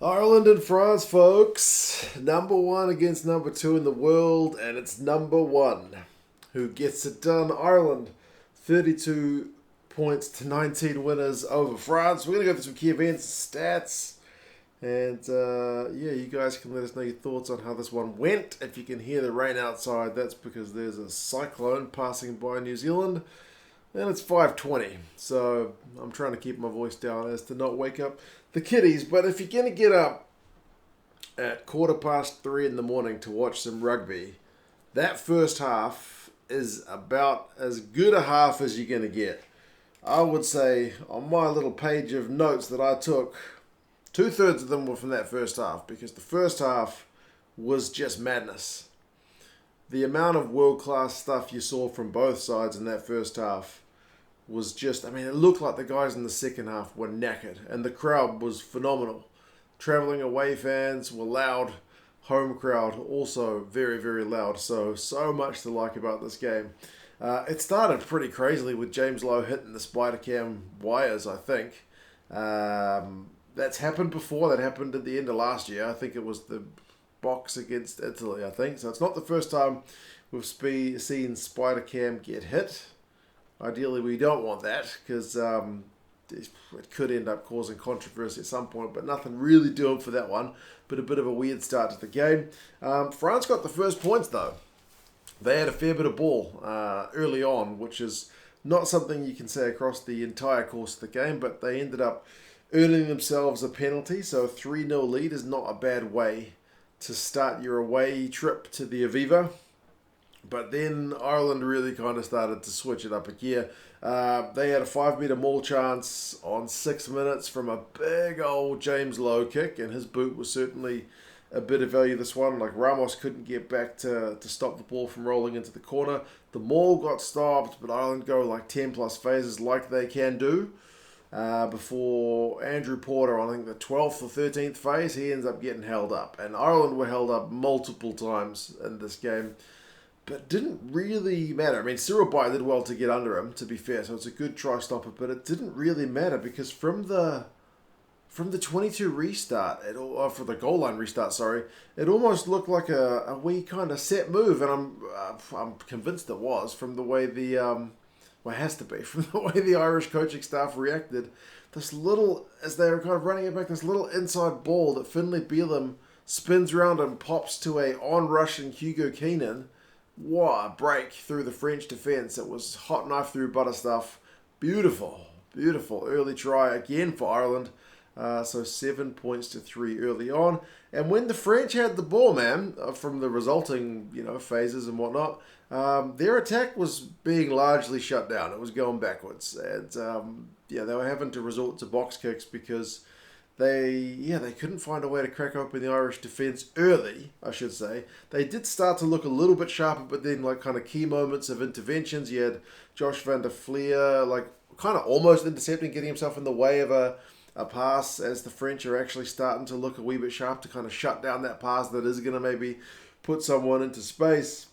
Ireland and France, folks. Number one against number two in the world, and it's number one who gets it done. Ireland, 32 points to 19 winners over France. We're going to go through some key events, stats, and you guys can let us know your thoughts on how this one went. If you can hear the rain outside, that's because there's a cyclone passing by New Zealand. And it's 5:20, so I'm trying to keep my voice down as to not wake up the kiddies. But if you're going to get up at 3:15 in the morning to watch some rugby, that first half is about as good a half as you're going to get. I would say on my little page of notes that I took, 2/3 of them were from that first half, because the first half was just madness. The amount of world-class stuff you saw from both sides in that first half was just, it looked like the guys in the second half were knackered, and the crowd was phenomenal. Travelling away fans were loud, home crowd also very, very loud, so much to like about this game. It started pretty crazily with James Lowe hitting the spider cam wires, I think. That's happened before. That happened at the end of last year. I think it was the box against Italy, I think. So it's not the first time we've seen spider cam get hit. Ideally, we don't want that, because it could end up causing controversy at some point, but nothing really doing for that one. But a bit of a weird start to the game. France got the first points, though. They had a fair bit of ball early on, which is not something you can say across the entire course of the game, but they ended up earning themselves a penalty, so a 3-0 lead is not a bad way to start your away trip to the Aviva. But then Ireland really kind of started to switch it up a gear. They had a 5-metre maul chance on 6 minutes from a big old James Lowe kick, and his boot was certainly a bit of value this one. Like, Ramos couldn't get back to stop the ball from rolling into the corner. The maul got stopped, but Ireland go like 10 plus phases like they can do. Before Andrew Porter, I think the 12th or 13th phase, he ends up getting held up. And Ireland were held up multiple times in this game, but didn't really matter. Cyril Baille did well to get under him, to be fair, so it's a good try stopper, but it didn't really matter, because from the 22 restart, for the goal line restart, sorry, it almost looked like a wee kind of set move, and I'm convinced it was, from the way it has to be, from the way the Irish coaching staff reacted. This little, as they were kind of running it back, this little inside ball that Finlay Bealham spins around and pops to a on-rushing Hugo Keenan. What a break through the French defence. It was hot knife through butter stuff. Beautiful, beautiful early try again for Ireland. So 7 points to 3 early on. And when the French had the ball, man, from the resulting phases and whatnot, their attack was being largely shut down. It was going backwards. And they were having to resort to box kicks because they couldn't find a way to crack open the Irish defence early, I should say. They did start to look a little bit sharper, but then kind of key moments of interventions. You had Josh van der Flier, kind of almost intercepting, getting himself in the way of a pass, as the French are actually starting to look a wee bit sharp to kind of shut down that pass that is going to maybe put someone into space.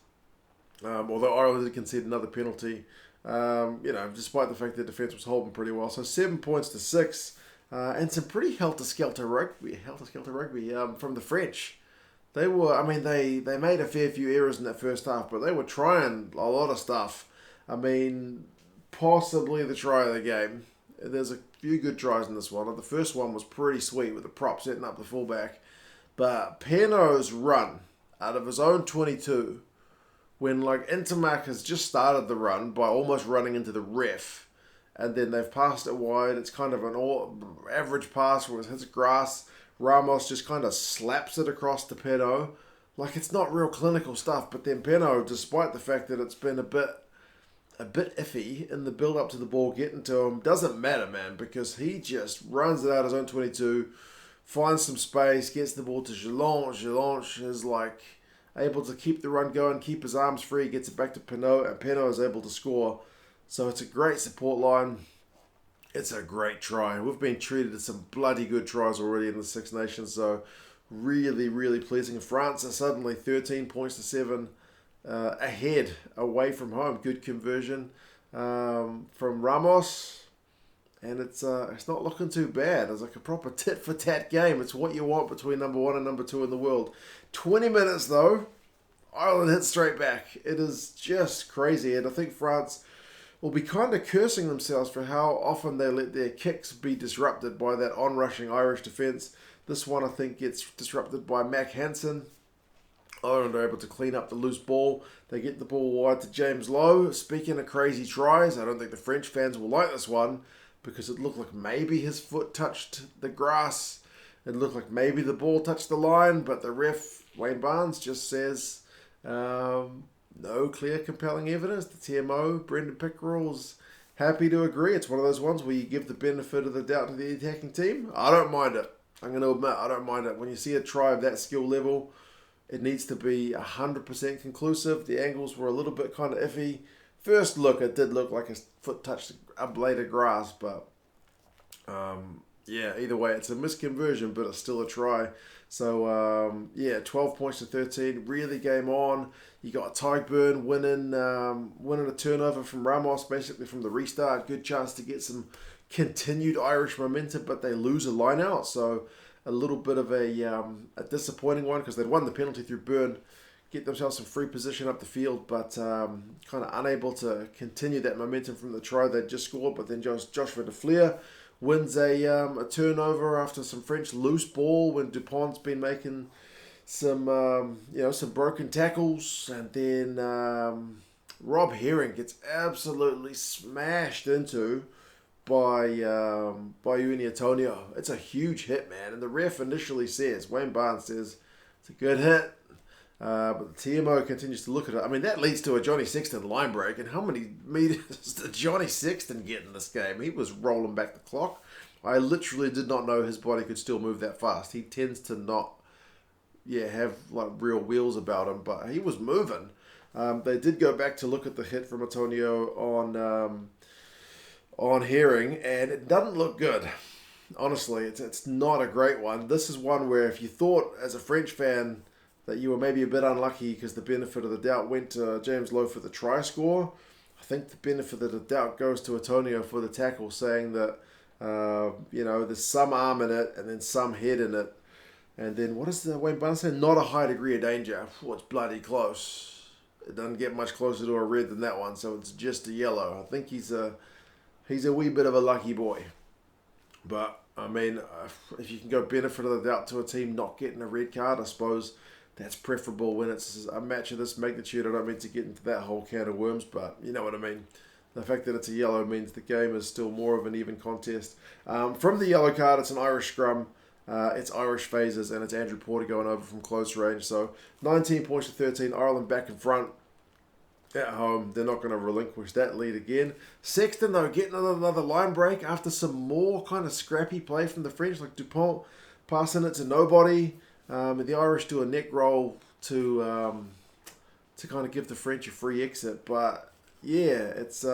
Although Ireland did concede another penalty, despite the fact that defence was holding pretty well. So 7 points to 6. And some pretty helter-skelter rugby from the French. They were, they made a fair few errors in that first half, but they were trying a lot of stuff. Possibly the try of the game. There's a few good tries in this one. The first one was pretty sweet with the prop setting up the fullback. But Penaud's run out of his own 22, when Mack has just started the run by almost running into the ref, and then they've passed it wide. It's kind of an average pass where it hits grass. Ramos just kind of slaps it across to Penaud. It's not real clinical stuff, but then Penaud, despite the fact that it's been a bit iffy in the build-up to the ball getting to him, doesn't matter, man, because he just runs it out his own 22, finds some space, gets the ball to Caelan. Caelan is able to keep the run going, keep his arms free, gets it back to Penaud, and Penaud is able to score. So it's a great support line. It's a great try. We've been treated to some bloody good tries already in the Six Nations, so really, really pleasing. France are suddenly 13 points to 7 ahead away from home. Good conversion from Ramos. and it's not looking too bad. It's like a proper tit-for-tat game. It's what you want between number 1 and number 2 in the world. 20 minutes, though. Ireland hits straight back. It is just crazy, and I think France will be kind of cursing themselves for how often they let their kicks be disrupted by that on-rushing Irish defence. This one, I think, gets disrupted by Mack Hansen. Ireland are able to clean up the loose ball. They get the ball wide to James Lowe. Speaking of crazy tries, I don't think the French fans will like this one because it looked like maybe his foot touched the grass. It looked like maybe the ball touched the line, but the ref, Wayne Barnes, just says no clear, compelling evidence. The TMO, Brendan Pickrell's happy to agree. It's one of those ones where you give the benefit of the doubt to the attacking team. I don't mind it. I'm going to admit, I don't mind it. When you see a try of that skill level, it needs to be 100% conclusive. The angles were a little bit kind of iffy. First look, it did look like his foot touched a blade of grass, but yeah, either way, it's a misconversion, but it's still a try. So, 12 points to 13, really game on. You got Tadhg Byrne winning a turnover from Ramos, basically from the restart. Good chance to get some continued Irish momentum, but they lose a line out. So, a little bit of a disappointing one because they'd won the penalty through Byrne, get themselves some free position up the field, but kind of unable to continue that momentum from the try they just scored. But then Joshua Flier wins a turnover after some French loose ball when Dupont's been making some broken tackles, and then Rob Herring gets absolutely smashed into by Antonio. It's a huge hit, man, and the ref initially says, Wayne Barnes says, it's a good hit. But the TMO continues to look at it. I mean, that leads to a Johnny Sexton line break. And how many meters did Johnny Sexton get in this game? He was rolling back the clock. I literally did not know his body could still move that fast. He tends to not, have like real wheels about him, but he was moving. They did go back to look at the hit from Antonio on Herring, and it doesn't look good. Honestly, it's not a great one. This is one where if you thought as a French fan that you were maybe a bit unlucky because the benefit of the doubt went to James Lowe for the try score, I think the benefit of the doubt goes to Antonio for the tackle, saying that, there's some arm in it and then some head in it. And then what does the Wayne Barnes say? Not a high degree of danger. It's bloody close. It doesn't get much closer to a red than that one, so it's just a yellow. I think he's a wee bit of a lucky boy. But, I mean, if you can go benefit of the doubt to a team not getting a red card, I suppose that's preferable when it's a match of this magnitude. I don't mean to get into that whole can of worms, but you know what I mean. The fact that it's a yellow means the game is still more of an even contest. From the yellow card, it's an Irish scrum. It's Irish phases, and it's Andrew Porter going over from close range. So 19 points to 13, Ireland back in front at home. They're not going to relinquish that lead again. Sexton, though, getting another line break after some more kind of scrappy play from the French, like Dupont passing it to nobody. The Irish do a neck roll to kind of give the French a free exit, but it's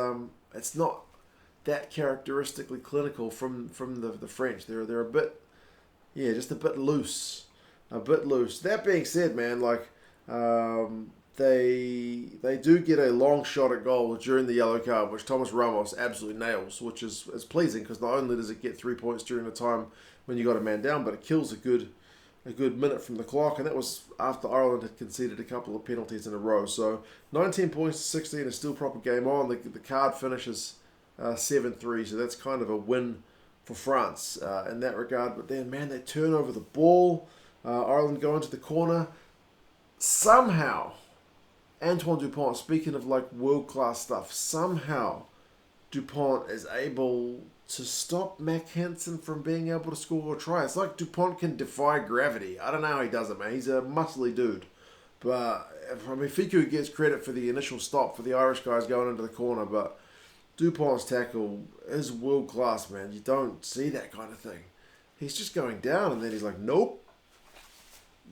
not that characteristically clinical from the French. They're a bit just a bit loose, That being said, man, like they do get a long shot at goal during the yellow card, which Thomas Ramos absolutely nails, which is pleasing because not only does it get 3 points during the time when you got a man down, but it kills a good minute from the clock, and that was after Ireland had conceded a couple of penalties in a row. So 19 points to 16 is still proper game on. The card finishes 7-3, so that's kind of a win for France in that regard. But then, man, they turn over the ball. Ireland go into the corner. Somehow, Antoine Dupont, speaking of like world-class stuff, somehow Dupont is able to stop Mack Hansen from being able to score a try. It's like Dupont can defy gravity. I don't know how he does it, man. He's a muscly dude. But, I mean, Fickou gets credit for the initial stop for the Irish guys going into the corner, but Dupont's tackle is world-class, man. You don't see that kind of thing. He's just going down, and then he's like, nope.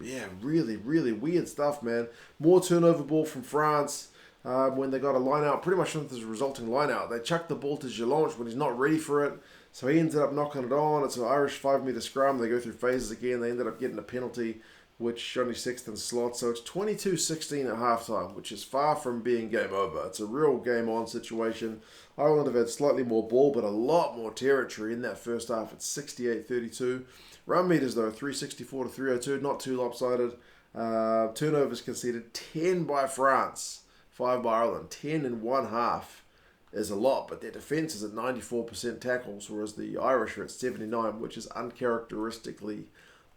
Yeah, really, really weird stuff, man. More turnover ball from France. When they got a line out, pretty much from the resulting line out, they chucked the ball to Gelange when he's not ready for it. So he ended up knocking it on. It's an Irish 5-metre scrum. They go through phases again. They ended up getting a penalty. which Johnny Sexton slots. So it's 22-16 at halftime, which is far from being game over. It's a real game-on situation. Ireland have had slightly more ball, but a lot more territory in that first half. It's 68-32. Run meters, though, 364-302, not too lopsided. Turnovers conceded, 10 by France, 5 by Ireland. 10 in one half is a lot, but their defence is at 94% tackles, whereas the Irish are at 79, which is uncharacteristically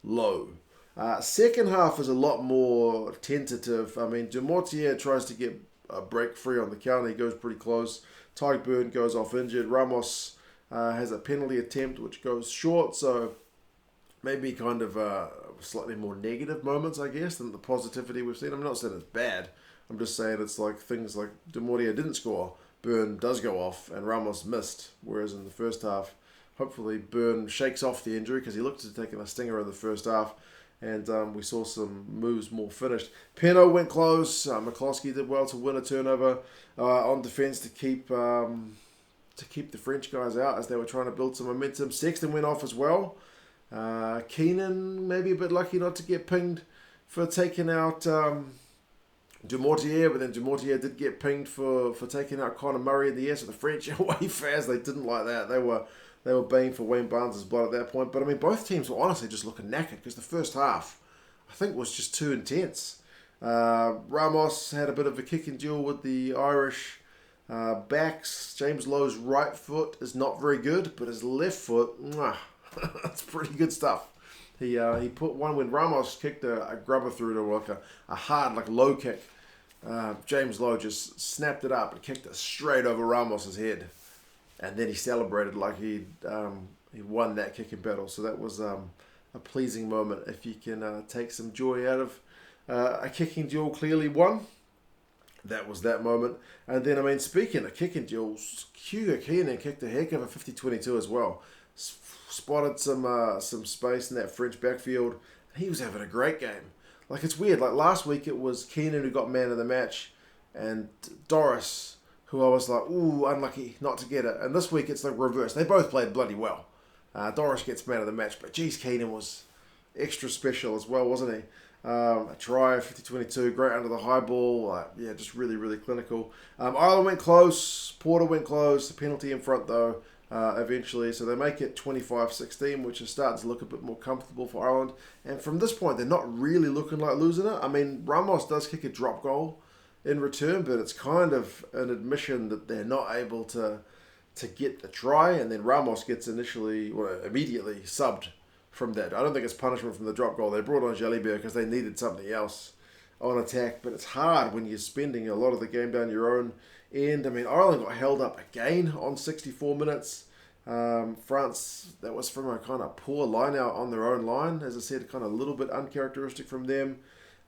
low. Second half is a lot more tentative. I mean, Dumortier tries to get a break free on the counter. He goes pretty close. Tadhg Byrne goes off injured. Ramos has a penalty attempt, which goes short, so maybe kind of slightly more negative moments, I guess, than the positivity we've seen. I'm not saying it's bad. I'm just saying it's like things like Dumortier didn't score. Byrne does go off, and Ramos missed, whereas in the first half, hopefully Byrne shakes off the injury because he looked to have taken a stinger in the first half, and we saw some moves more finished. Penaud went close. McCloskey did well to win a turnover on defence to keep the French guys out as they were trying to build some momentum. Sexton went off as well. Keenan maybe a bit lucky not to get pinged for taking out Dumortier, but then Dumortier did get pinged for taking out Conor Murray in the air. So the French away fans, they didn't like that. They were baying for Wayne Barnes' blood at that point. But I mean, both teams were honestly just looking knackered because the first half, I think, was just too intense. Ramos had a bit of a kicking duel with the Irish backs. James Lowe's right foot is not very good, but his left foot, that's pretty good stuff. He put one when Ramos kicked a grubber through to like a hard, like low kick. James Lowe just snapped it up and kicked it straight over Ramos's head. And then he celebrated like he won that kicking battle. So that was a pleasing moment. If you can take some joy out of a kicking duel clearly won, that was that moment. And then, I mean, speaking of kicking duels, Hugo Keenan kicked a heck of a 50-22 as well. Spotted some space in that French backfield. He was having a great game. Like, it's weird. Like, last week it was Keenan who got man of the match and Doris, who I was like, ooh, unlucky not to get it. And this week it's like reverse. They both played bloody well. Doris gets man of the match, but geez, Keenan was extra special as well, wasn't he? A try, 50-22, great under the high ball. Yeah, just really, really clinical. Ireland went close. Porter went close. The penalty in front, though, eventually. So they make it 25-16, which is starting to look a bit more comfortable for Ireland. And from this point, they're not really looking like losing it. I mean, Ramos does kick a drop goal in return, but it's kind of an admission that they're not able to get the try. And then Ramos gets immediately subbed from that. I don't think it's punishment from the drop goal. They brought on Jalibert because they needed something else on attack, but it's hard when you're spending a lot of the game down your own end. I mean, Ireland got held up again on 64 minutes. France, that was from a kind of poor line out on their own line. As I said, kind of a little bit uncharacteristic from them.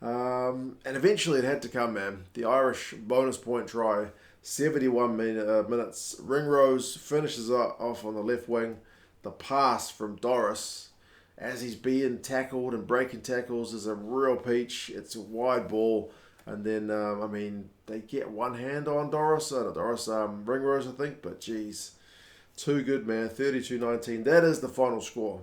And eventually it had to come, man. The Irish bonus point try, 71 minutes. Ringrose finishes off on the left wing. The pass from Doris, as he's being tackled and breaking tackles, is a real peach. It's a wide ball. And then, I mean, they get one hand on Ringrose, I think. But, geez, too good, man. 32-19. That is the final score.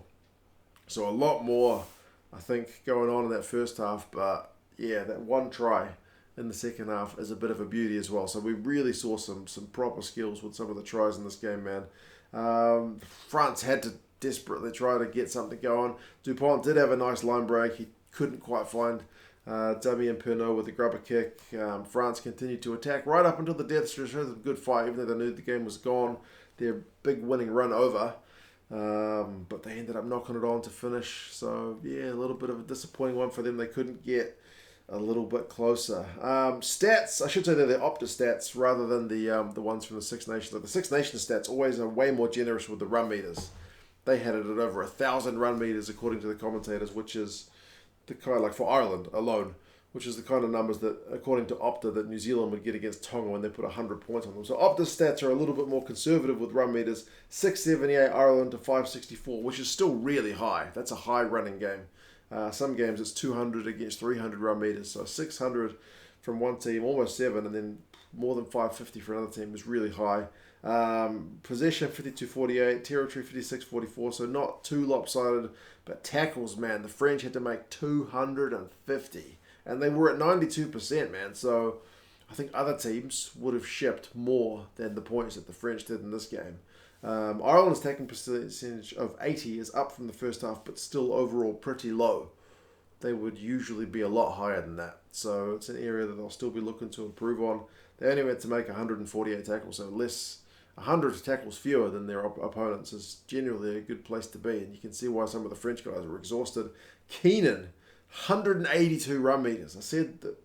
So a lot more, I think, going on in that first half. But, yeah, that one try in the second half is a bit of a beauty as well. So we really saw some proper skills with some of the tries in this game, man. France had to desperately try to get something going. Dupont did have a nice line break. He couldn't quite find Damian Penaud with the grubber kick. France continued to attack right up until the death stretch. It was a good fight, even though they knew the game was gone. Their big winning run over. But they ended up knocking it on to finish. So, yeah, a little bit of a disappointing one for them. They couldn't get a little bit closer. Stats, I should say they're the Opta stats rather than the ones from the Six Nations. Like the Six Nations stats always are way more generous with the run meters. They had it at over 1,000 run meters according to the commentators, which is the kind, like for Ireland alone, which is the kind of numbers that, according to Opta, that New Zealand would get against Tonga when they put 100 points on them. So Opta's stats are a little bit more conservative with run meters. 678 Ireland to 564, which is still really high. That's a high running game. Some games it's 200 against 300 run meters. So 600 from one team, almost 7, and then more than 550 for another team is really high. Possession 52-48, territory 56-44, so not too lopsided. But tackles, man, the French had to make 250, and they were at 92%, man. So I think other teams would have shipped more than the points that the French did in this game. Ireland's tackling percentage of 80 is up from the first half, but still overall pretty low. They would usually be a lot higher than that. So it's an area that they'll still be looking to improve on. They only had to make 148 tackles, so 100 tackles fewer than their opponents is generally a good place to be. And you can see why some of the French guys were exhausted. Keenan, 182 run meters. I said that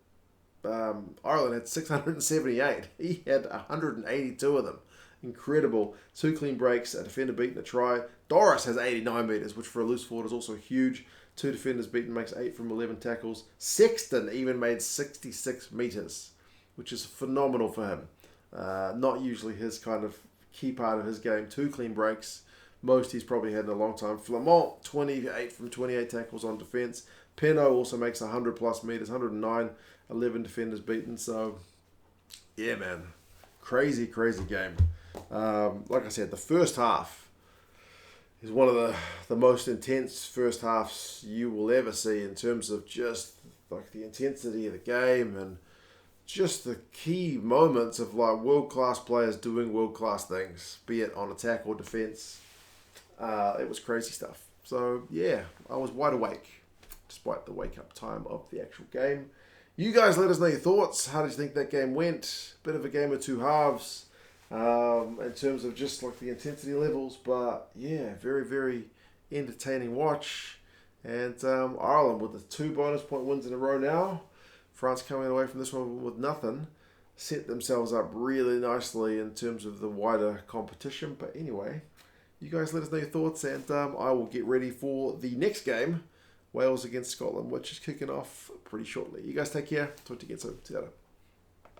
Ireland had 678. He had 182 of them. Incredible. 2 clean breaks, a defender beaten, a try. Doris has 89 meters, which for a loose forward is also huge. 2 defenders beaten, makes 8 from 11 tackles. Sexton even made 66 meters, which is phenomenal for him. Not usually his kind of key part of his game. 2 clean breaks. Most he's probably had in a long time. Flier, 28 from 28 tackles on defence. Penaud also makes 100 plus meters, 109, 11 defenders beaten. So, yeah, man. Crazy, crazy game. Like I said, the first half is one of the most intense first halves you will ever see in terms of just like the intensity of the game and just the key moments of like world-class players doing world-class things, be it on attack or defence. It was crazy stuff. So, yeah, I was wide awake despite the wake-up time of the actual game. You guys let us know your thoughts. How did you think that game went? Bit of a game of two halves in terms of just like the intensity levels. But, yeah, very, very entertaining watch. And Ireland with the 2 bonus point wins in a row now. France coming away from this one with nothing. Set themselves up really nicely in terms of the wider competition. But anyway, you guys let us know your thoughts. And I will get ready for the next game. Wales against Scotland, which is kicking off pretty shortly. You guys take care. Talk to you again soon. See you later.